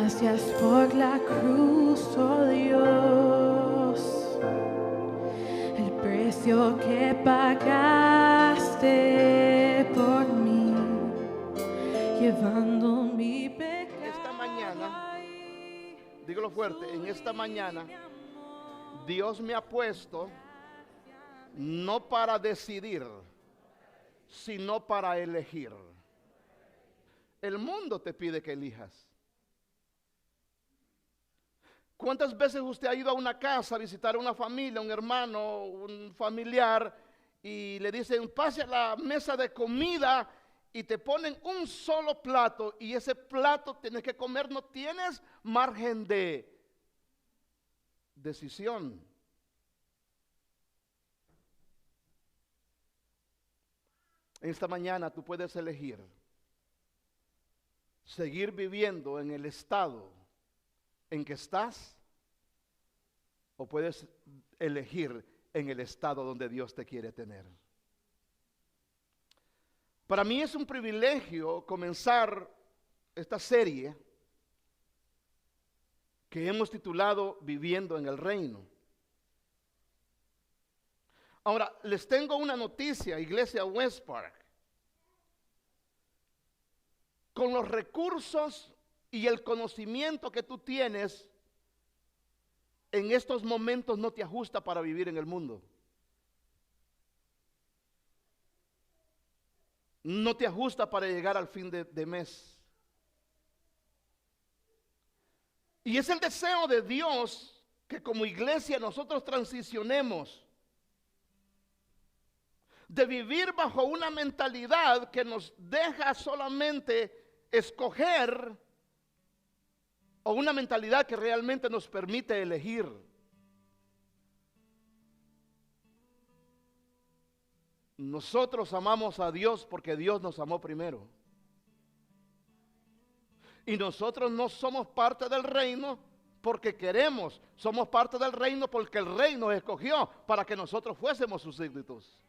Gracias por la cruz, oh Dios, el precio que pagaste por mí, llevando mi pecado. Esta mañana, dígalo fuerte, en esta mañana Dios me ha puesto no para decidir, sino para elegir. El mundo te pide que elijas. ¿Cuántas veces usted ha ido a una casa a visitar a una familia, un hermano, un familiar, y le dicen, pase a la mesa de comida y te ponen un solo plato y ese plato tienes que comer, no tienes margen de decisión? Esta mañana tú puedes elegir seguir viviendo en el estado en que estás, o puedes elegir en el estado donde Dios te quiere tener. Para mí es un privilegio comenzar esta serie que hemos titulado Viviendo en el Reino. Ahora, les tengo una noticia, Iglesia West Park. Con los recursos y el conocimiento que tú tienes, en estos momentos no te ajusta para vivir en el mundo. No te ajusta para llegar al fin de mes. Y es el deseo de Dios que como iglesia nosotros transicionemos de vivir bajo una mentalidad que nos deja solamente escoger, o una mentalidad que realmente nos permite elegir. Nosotros amamos a Dios porque Dios nos amó primero. Y nosotros no somos parte del reino porque queremos, somos parte del reino porque el rey nos escogió para que nosotros fuésemos sus súbditos.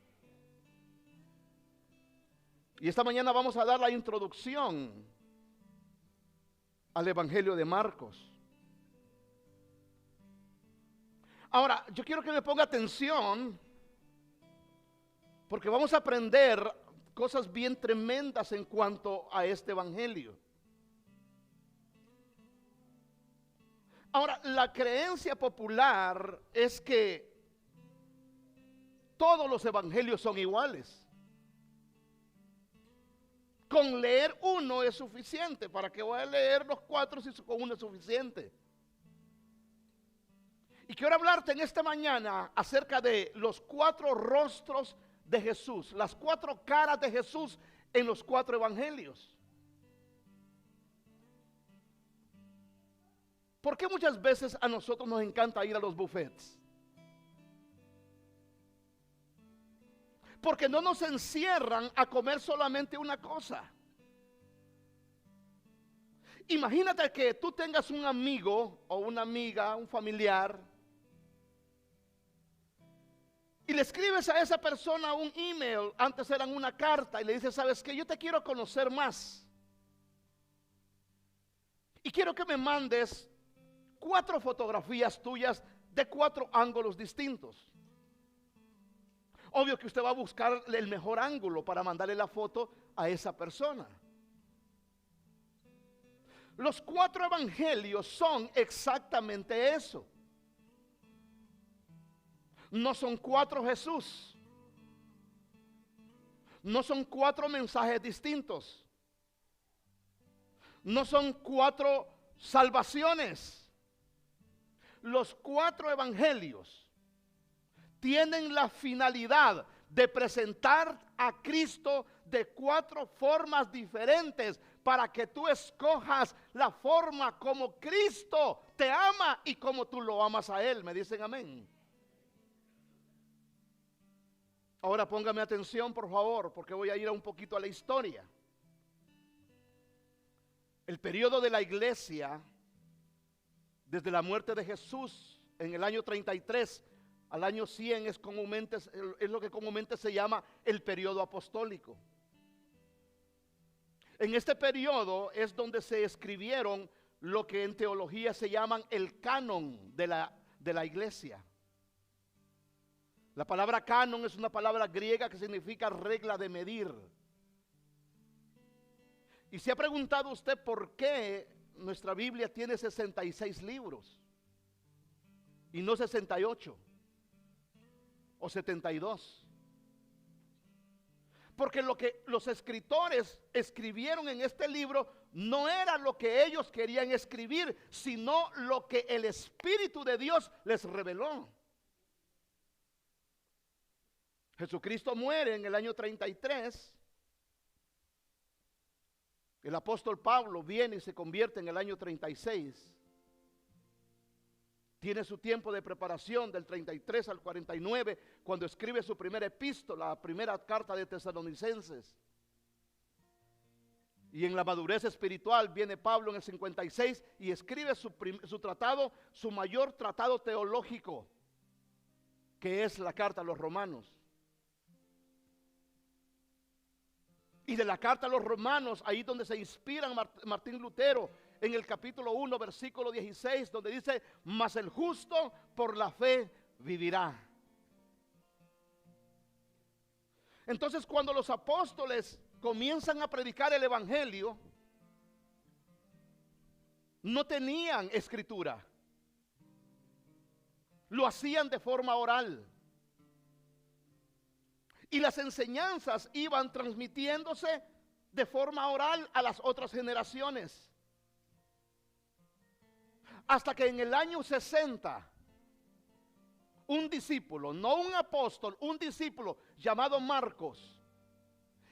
Y esta mañana vamos a dar la introducción al Evangelio de Marcos. Ahora, yo quiero que me ponga atención, porque vamos a aprender cosas bien tremendas en cuanto a este Evangelio. Ahora, la creencia popular es que todos los evangelios son iguales. Con leer uno es suficiente. ¿Para qué voy a leer los 4 si con uno es suficiente? Y quiero hablarte en esta mañana acerca de los 4 rostros de Jesús, las 4 caras de Jesús en los 4 evangelios. ¿Por qué muchas veces a nosotros nos encanta ir a los buffets? Porque no nos encierran a comer solamente una cosa. Imagínate que tú tengas un amigo o una amiga, un familiar, y le escribes a esa persona un email, antes eran una carta, y le dices, ¿sabes qué? Yo te quiero conocer más. Y quiero que me mandes 4 fotografías tuyas de 4 ángulos distintos. Obvio que usted va a buscar el mejor ángulo para mandarle la foto a esa persona. Los 4 evangelios son exactamente eso. No son 4 Jesús. No son 4 mensajes distintos. No son 4 salvaciones. Los 4 evangelios tienen la finalidad de presentar a Cristo de 4 formas diferentes para que tú escojas la forma como Cristo te ama y como tú lo amas a Él. ¿Me dicen amén? Ahora póngame atención, por favor, porque voy a ir un poquito a la historia. El periodo de la iglesia, desde la muerte de Jesús en el año 33 al año 100, es lo que comúnmente se llama el periodo apostólico. En este periodo es donde se escribieron lo que en teología se llaman el canon de la iglesia. La palabra canon es una palabra griega que significa regla de medir. Y se ha preguntado usted por qué nuestra Biblia tiene 66 libros y no 68 o 72. Porque lo que los escritores escribieron en este libro no era lo que ellos querían escribir, sino lo que el Espíritu de Dios les reveló. Jesucristo muere en el año 33. El apóstol Pablo viene y se convierte en el año 36. Tiene su tiempo de preparación del 33 al 49, cuando escribe su primera epístola, la primera carta de Tesalonicenses. Y en la madurez espiritual viene Pablo en el 56 y escribe su tratado, su mayor tratado teológico, que es la carta a los romanos. Y de la carta a los romanos, ahí donde se inspira Martín Lutero, en el capítulo 1, versículo 16, donde dice: mas el justo por la fe vivirá. Entonces, cuando los apóstoles comienzan a predicar el evangelio, no tenían escritura, lo hacían de forma oral. Y las enseñanzas iban transmitiéndose de forma oral a las otras generaciones. Hasta que en el año 60, un discípulo, no un apóstol, un discípulo llamado Marcos,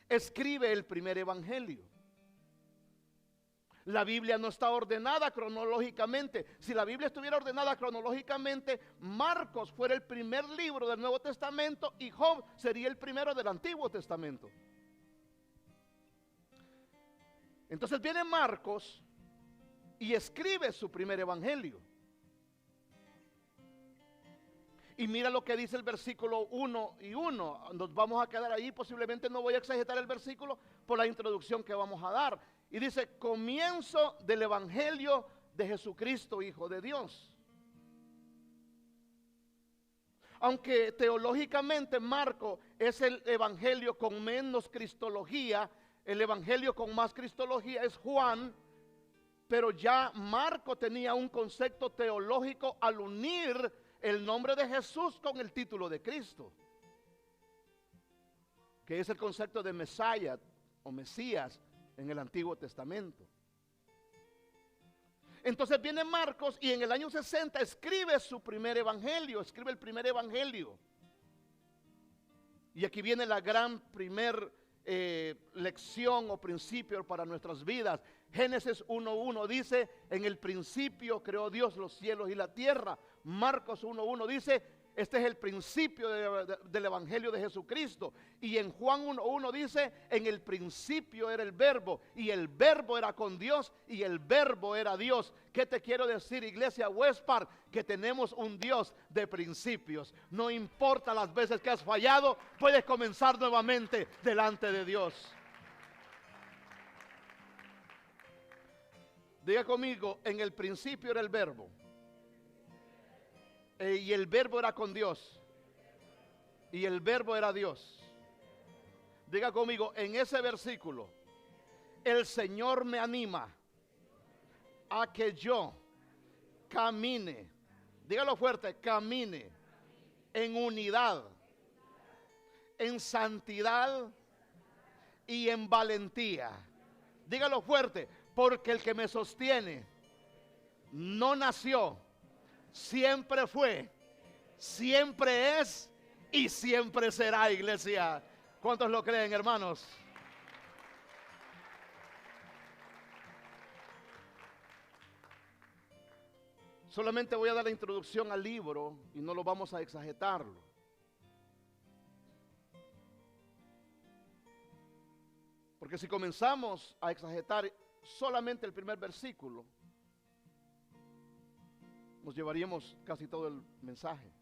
escribe el primer evangelio. La Biblia no está ordenada cronológicamente. Si la Biblia estuviera ordenada cronológicamente, Marcos fuera el primer libro del Nuevo Testamento y Job sería el primero del Antiguo Testamento. Entonces viene Marcos y escribe su primer evangelio. Y mira lo que dice el versículo 1 y 1. Nos vamos a quedar ahí, posiblemente no voy a exagerar el versículo por la introducción que vamos a dar. Y dice: comienzo del evangelio de Jesucristo, Hijo de Dios. Aunque teológicamente Marco es el evangelio con menos cristología, el evangelio con más cristología es Juan. Pero ya Marco tenía un concepto teológico al unir el nombre de Jesús con el título de Cristo, que es el concepto de Mesías o Mesías en el Antiguo Testamento. Entonces viene Marcos y en el año 60 escribe su primer evangelio, escribe el primer evangelio. Y aquí viene la gran primer lección o principio para nuestras vidas. Génesis 1:1 dice: en el principio creó Dios los cielos y la tierra. Marcos 1:1 dice: este es el principio del evangelio de Jesucristo. Y en Juan 1:1 dice: en el principio era el verbo, y el verbo era con Dios, y el verbo era Dios. ¿Qué te quiero decir, iglesia Westpark? Que tenemos un Dios de principios. No importa las veces que has fallado, puedes comenzar nuevamente delante de Dios. Diga conmigo: en el principio era el verbo, y el verbo era con Dios, y el verbo era Dios. Diga conmigo: en ese versículo, el Señor me anima a que yo camine, dígalo fuerte, camine en unidad, en santidad y en valentía. Dígalo fuerte: porque el que me sostiene no nació, siempre fue, siempre es y siempre será, iglesia. ¿Cuántos lo creen, hermanos? Solamente voy a dar la introducción al libro y no lo vamos a exagerarlo. Porque si comenzamos a exagerar solamente el primer versículo, nos llevaríamos casi todo el mensaje.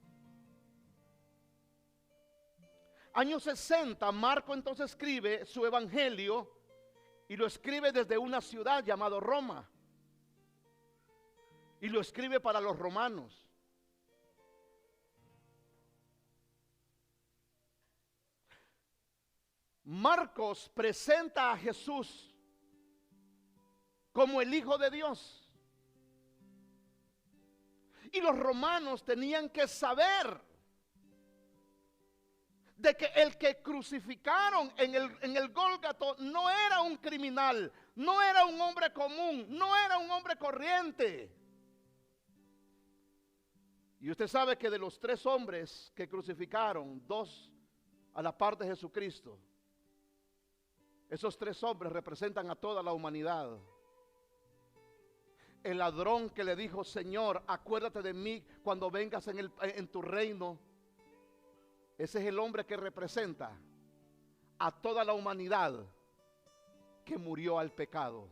Años 60, Marco entonces escribe su evangelio y lo escribe desde una ciudad llamada Roma. y lo escribe para los romanos. Marcos presenta a Jesús como el Hijo de Dios. Y los romanos tenían que saber de que el que crucificaron en el Gólgata no era un criminal, no era un hombre común, no era un hombre corriente. Y usted sabe que de los 3 hombres que crucificaron, 2 a la par de Jesucristo, esos 3 hombres representan a toda la humanidad. El ladrón que le dijo: Señor, acuérdate de mí cuando vengas en tu reino. Ese es el hombre que representa a toda la humanidad que murió al pecado.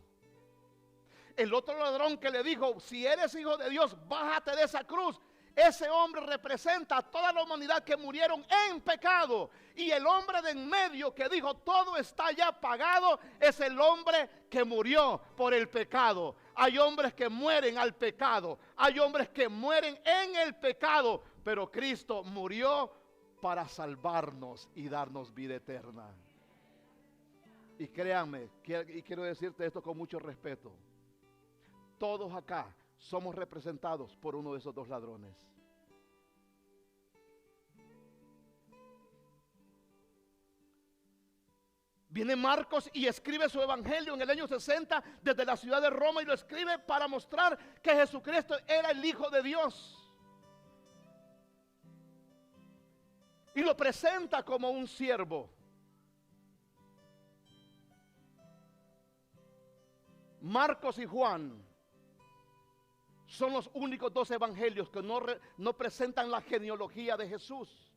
El otro ladrón que le dijo: si eres hijo de Dios, bájate de esa cruz. Ese hombre representa a toda la humanidad que murieron en pecado. Y el hombre de en medio que dijo: todo está ya pagado, es el hombre que murió por el pecado. Hay hombres que mueren al pecado, hay hombres que mueren en el pecado, pero Cristo murió para salvarnos y darnos vida eterna. Y créanme, y quiero decirte esto con mucho respeto, todos acá somos representados por uno de esos 2 ladrones. Viene Marcos y escribe su evangelio en el año 60 desde la ciudad de Roma, y lo escribe para mostrar que Jesucristo era el Hijo de Dios. Y lo presenta como un siervo. Marcos y Juan son los únicos 2 evangelios que no presentan la genealogía de Jesús.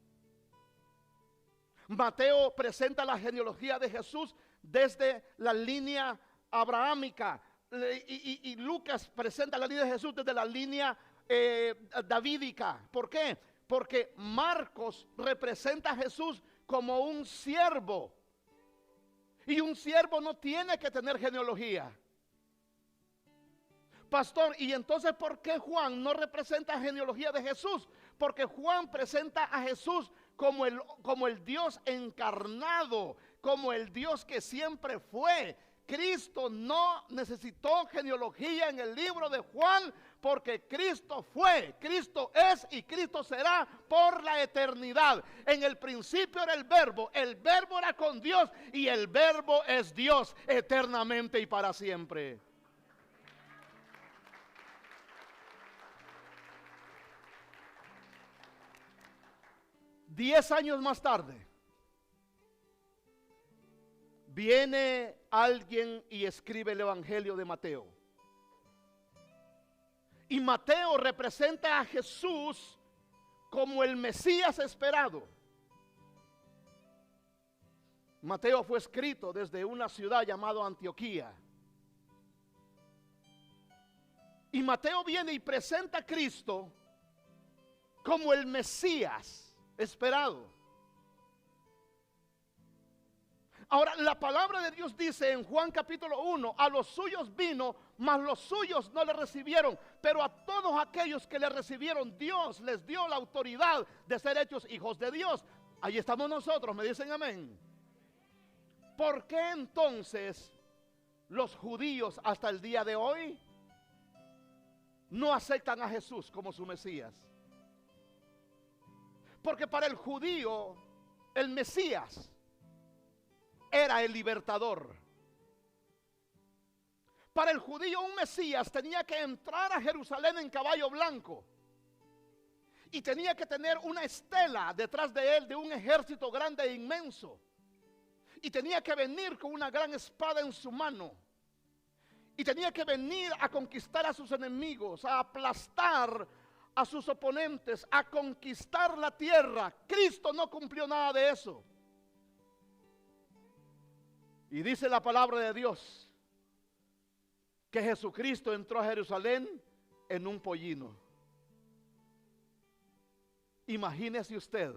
Mateo presenta la genealogía de Jesús desde la línea abrahámica, y Lucas presenta la línea de Jesús desde la línea davídica. ¿Por qué? Porque Marcos representa a Jesús como un siervo, y un siervo no tiene que tener genealogía. Pastor, ¿y entonces por qué Juan no representa genealogía de Jesús? Porque Juan presenta a Jesús como el Dios encarnado, como el Dios que siempre fue. Cristo no necesitó genealogía en el libro de Juan, porque Cristo fue, Cristo es y Cristo será por la eternidad. En el principio era el verbo era con Dios, y el verbo es Dios eternamente y para siempre. Diez años más tarde, viene alguien y escribe el Evangelio de Mateo. Y Mateo representa a Jesús como el Mesías esperado. Mateo fue escrito desde una ciudad llamada Antioquía. Y Mateo viene y presenta a Cristo como el Mesías esperado. Ahora, la palabra de Dios dice en Juan capítulo 1: a los suyos vino, mas los suyos no le recibieron, pero a todos aquellos que le recibieron, Dios les dio la autoridad de ser hechos hijos de Dios. Ahí estamos nosotros, me dicen amén. ¿Por qué entonces los judíos hasta el día de hoy no aceptan a Jesús como su Mesías? Porque para el judío el Mesías era el libertador. Para el judío un Mesías tenía que entrar a Jerusalén en caballo blanco, y tenía que tener una estela detrás de él de un ejército grande e inmenso, y tenía que venir con una gran espada en su mano, y tenía que venir a conquistar a sus enemigos, a aplastar a sus oponentes, a conquistar la tierra. Cristo no cumplió nada de eso. Y dice la palabra de Dios que Jesucristo entró a Jerusalén en un pollino. Imagínese usted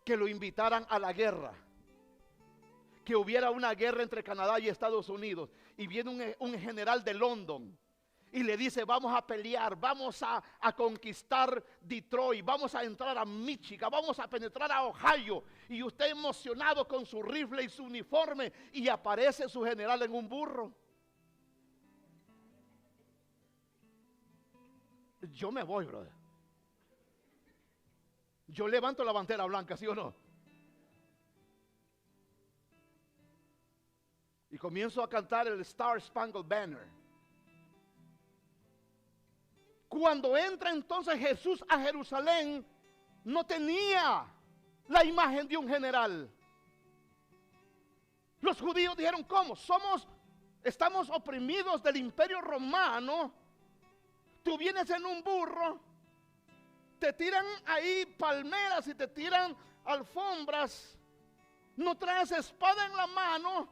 que lo invitaran a la guerra, que hubiera una guerra entre Canadá y Estados Unidos, y viene un general de London y le dice: vamos a pelear, vamos a conquistar Detroit, vamos a entrar a Michigan, vamos a penetrar a Ohio, y usted emocionado con su rifle y su uniforme, y aparece su general en un burro. Yo me voy, brother. Yo levanto la bandera blanca, ¿sí o no? Y comienzo a cantar el Star Spangled Banner. Cuando entra entonces Jesús a Jerusalén, no tenía la imagen de un general. Los judíos dijeron: ¿cómo? Estamos oprimidos del imperio romano. Tú vienes en un burro, te tiran ahí palmeras y te tiran alfombras, no traes espada en la mano.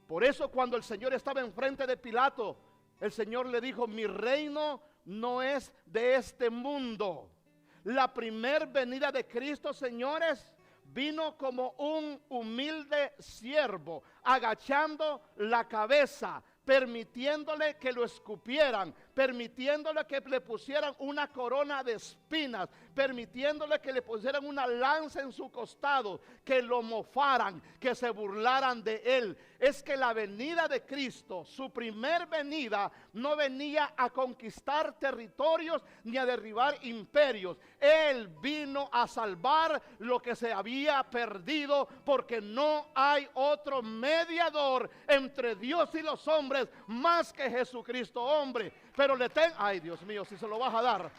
Por eso cuando el Señor estaba enfrente de Pilato, el Señor le dijo: mi reino no es de este mundo. La primer venida de Cristo, señores, vino como un humilde siervo, agachando la cabeza, permitiéndole que lo escupieran, permitiéndole que le pusieran una corona de espinas, permitiéndole que le pusieran una lanza en su costado, que lo mofaran, que se burlaran de él. Es que la venida de Cristo, su primer venida, no venía a conquistar territorios ni a derribar imperios. Él vino a salvar lo que se había perdido, porque no hay otro mediador entre Dios y los hombres más que Jesucristo hombre. Pero ay, Dios mío, si se lo vas a dar.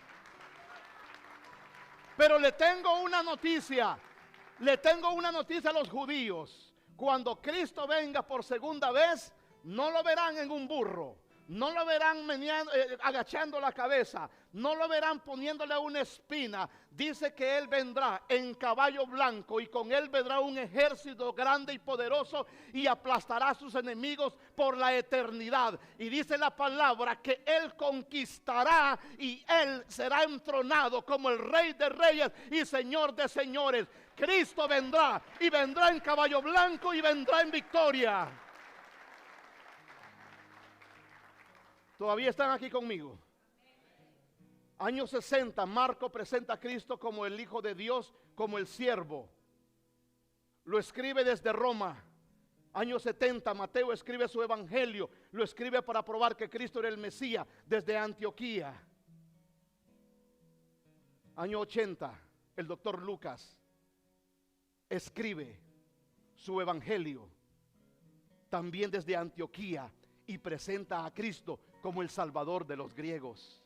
Pero le tengo una noticia. Le tengo una noticia a los judíos. Cuando Cristo venga por segunda vez, no lo verán en un burro, no lo verán agachando la cabeza, no lo verán poniéndole una espina. Dice que Él vendrá en caballo blanco, y con Él vendrá un ejército grande y poderoso, y aplastará a sus enemigos por la eternidad. Y dice la palabra que Él conquistará, y Él será entronado como el Rey de Reyes y Señor de Señores. Cristo vendrá, y vendrá en caballo blanco, y vendrá en victoria. ¿Todavía están aquí conmigo? Años 60, Marco presenta a Cristo como el Hijo de Dios, como el siervo. Lo escribe desde Roma. Años 70, Mateo escribe su evangelio. Lo escribe para probar que Cristo era el Mesías, desde Antioquía. Año 80, el doctor Lucas escribe su evangelio también desde Antioquía, y presenta a Cristo como el Salvador de los griegos.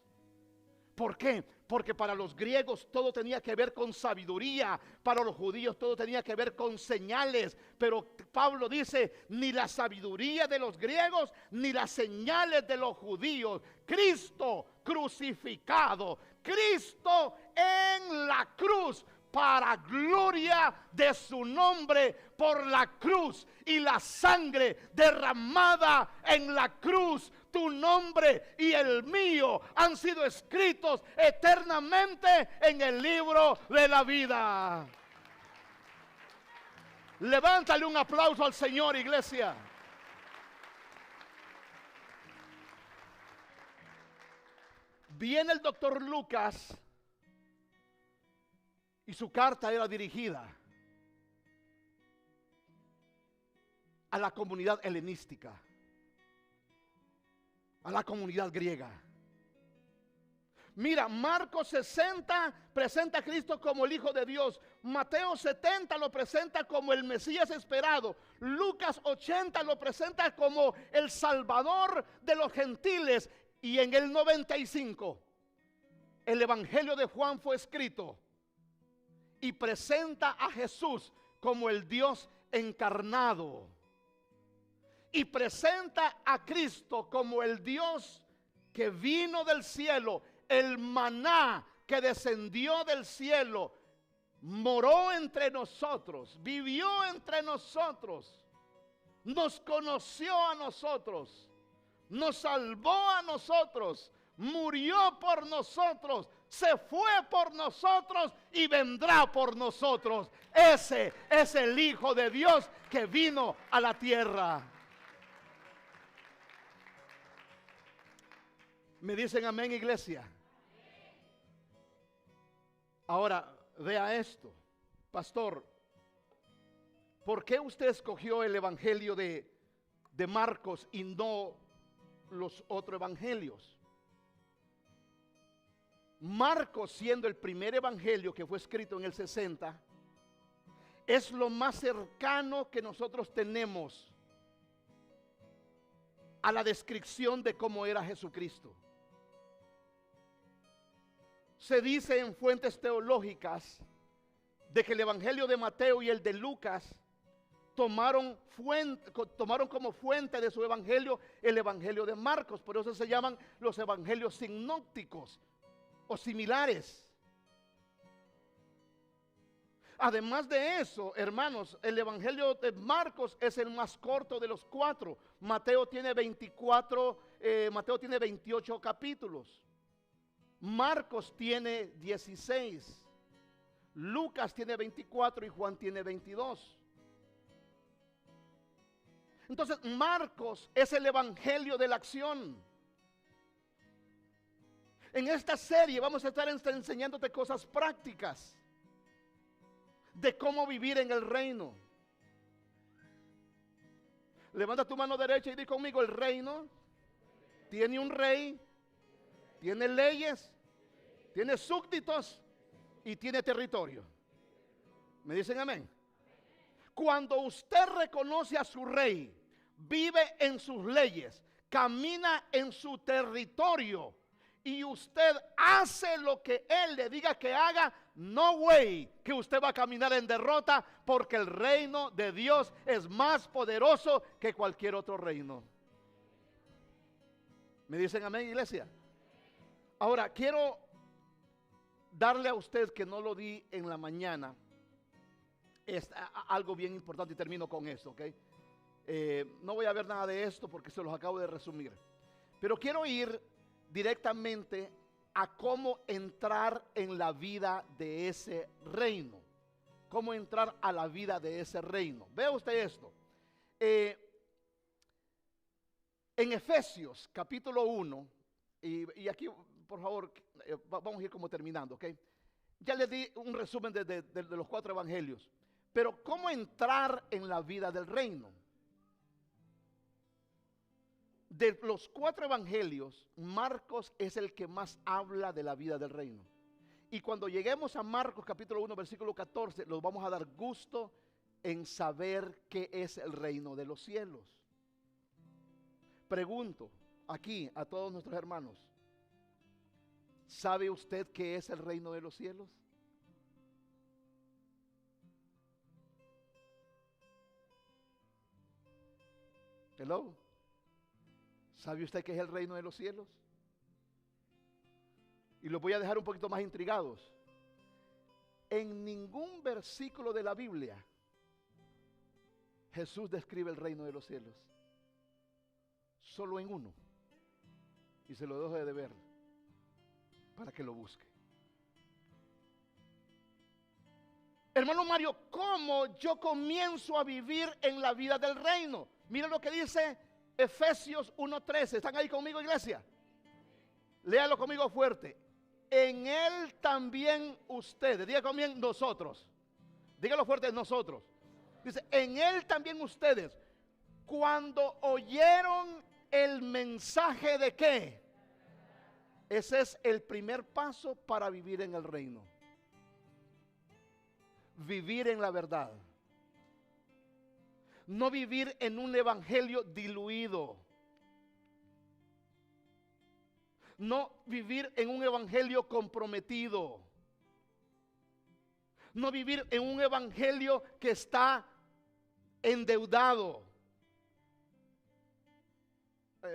¿Por qué? Porque para los griegos todo tenía que ver con sabiduría, para los judíos todo tenía que ver con señales. Pero Pablo dice: ni la sabiduría de los griegos, ni las señales de los judíos. Cristo crucificado, Cristo en la cruz, para gloria de su nombre, por la cruz y la sangre derramada en la cruz. Tu nombre y el mío han sido escritos eternamente en el libro de la vida. Levántale un aplauso al Señor, iglesia. Viene el doctor Lucas, y su carta era dirigida a la comunidad helenística, a la comunidad griega. Mira, Marcos 60 presenta a Cristo como el Hijo de Dios. Mateo 70 lo presenta como el Mesías esperado. Lucas 80 lo presenta como el Salvador de los gentiles. Y en el 95 el Evangelio de Juan fue escrito y presenta a Jesús como el Dios encarnado, y presenta a Cristo como el Dios que vino del cielo, el maná que descendió del cielo, moró entre nosotros, vivió entre nosotros, nos conoció a nosotros, nos salvó a nosotros, murió por nosotros, se fue por nosotros y vendrá por nosotros. Ese es el Hijo de Dios que vino a la tierra. Me dicen amén, iglesia. Ahora, vea esto, pastor. ¿Por qué usted escogió el evangelio de Marcos y no los otros evangelios? Marcos, siendo el primer evangelio que fue escrito en el 60, es lo más cercano que nosotros tenemos a la descripción de cómo era Jesucristo. Se dice en fuentes teológicas de que el evangelio de Mateo y el de Lucas tomaron como fuente de su evangelio el evangelio de Marcos. Por eso se llaman los evangelios sinópticos o similares. Además de eso, hermanos, el evangelio de Marcos es el más corto de los cuatro. Mateo tiene 28 capítulos. Marcos tiene 16. Lucas tiene 24 y Juan tiene 22. Entonces, Marcos es el evangelio de la acción. En esta serie vamos a estar enseñándote cosas prácticas de cómo vivir en el reino. Levanta tu mano derecha y di conmigo: el reino tiene un rey, tiene leyes, tiene súbditos y tiene territorio. ¿Me dicen amén? Cuando usted reconoce a su rey, vive en sus leyes, camina en su territorio y usted hace lo que él le diga que haga, no way que usted va a caminar en derrota, porque el reino de Dios es más poderoso que cualquier otro reino. ¿Me dicen amén, iglesia? Ahora quiero darle a usted, que no lo di en la mañana, es algo bien importante y termino con esto, ¿ok? No voy a ver nada de esto porque se los acabo de resumir, pero quiero ir directamente a cómo entrar en la vida de ese reino. Cómo entrar a la vida de ese reino. Vea usted esto. En Efesios capítulo 1, y aquí por favor vamos a ir como terminando, ¿ok? Ya les di un resumen de los cuatro evangelios. Pero ¿cómo entrar en la vida del reino? De los cuatro evangelios, Marcos es el que más habla de la vida del reino. Y cuando lleguemos a Marcos capítulo 1 versículo 14, nos vamos a dar gusto en saber qué es el reino de los cielos. Pregunto aquí a todos nuestros hermanos: ¿sabe usted qué es el reino de los cielos? Hello. ¿Sabe usted qué es el reino de los cielos? Y los voy a dejar un poquito más intrigados. En ningún versículo de la Biblia Jesús describe el reino de los cielos. Solo en uno. Y se lo dejo de ver para que lo busque. Hermano Mario, ¿cómo yo comienzo a vivir en la vida del reino? Mira lo que dice Efesios 1:13. ¿Están ahí conmigo, iglesia? Léalo conmigo fuerte. En él también ustedes, diga conmigo nosotros. Dígalo fuerte, nosotros. Dice, en él también ustedes, cuando oyeron el mensaje de qué. Ese es el primer paso para vivir en el reino. Vivir en la verdad. No vivir en un evangelio diluido. No vivir en un evangelio comprometido. No vivir en un evangelio que está endeudado.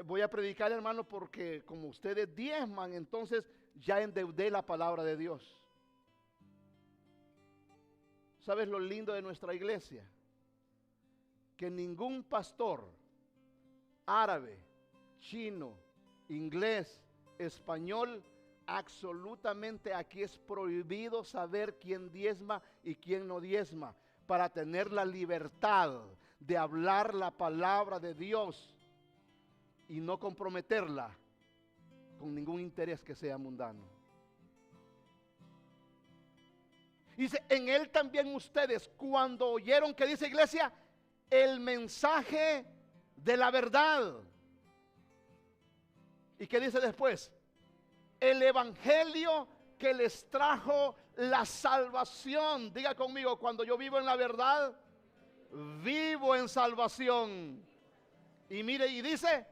Voy a predicar, hermano, porque como ustedes diezman, entonces ya endeudé la palabra de Dios. ¿Sabes lo lindo de nuestra iglesia? Que ningún pastor árabe, chino, inglés, español, absolutamente aquí es prohibido saber quién diezma y quién no diezma, para tener la libertad de hablar la palabra de Dios y no comprometerla con ningún interés que sea mundano. Dice, en él también ustedes, cuando oyeron, que dice iglesia, el mensaje de la verdad. ¿Y qué dice después? El evangelio que les trajo la salvación. Diga conmigo, cuando yo vivo en la verdad, vivo en salvación. Y mire, y dice,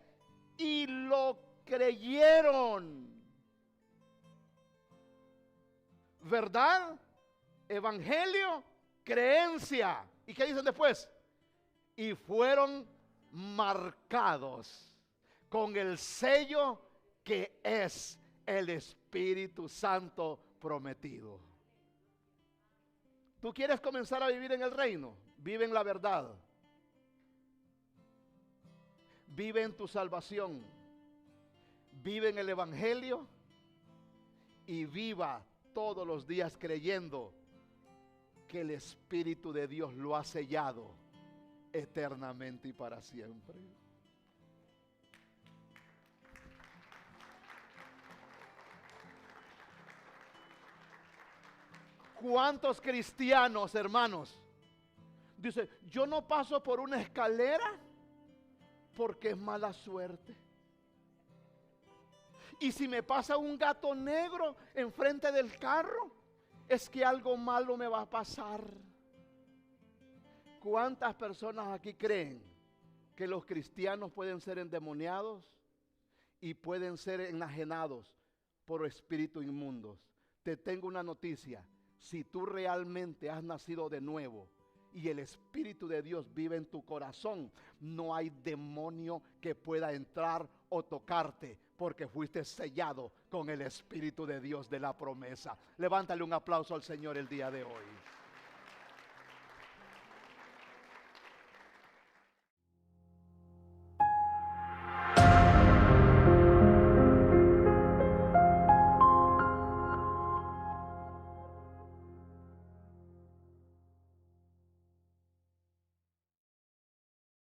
y lo creyeron. ¿Verdad? Evangelio, creencia. ¿Y qué dicen después? Y fueron marcados con el sello que es el Espíritu Santo prometido. ¿Tú quieres comenzar a vivir en el reino? Vive en la verdad. Vive en tu salvación. Vive en el Evangelio. Y viva todos los días creyendo que el Espíritu de Dios lo ha sellado eternamente y para siempre. ¿Cuántos cristianos, hermanos, dice, yo no paso por una escalera porque es mala suerte? Y si me pasa un gato negro enfrente del carro, es que algo malo me va a pasar. ¿Cuántas personas aquí creen que los cristianos pueden ser endemoniados y pueden ser enajenados por espíritus inmundos? Te tengo una noticia. Si tú realmente has nacido de nuevo y el Espíritu de Dios vive en tu corazón, no hay demonio que pueda entrar o tocarte, porque fuiste sellado con el Espíritu de Dios de la promesa. Levántale un aplauso al Señor el día de hoy.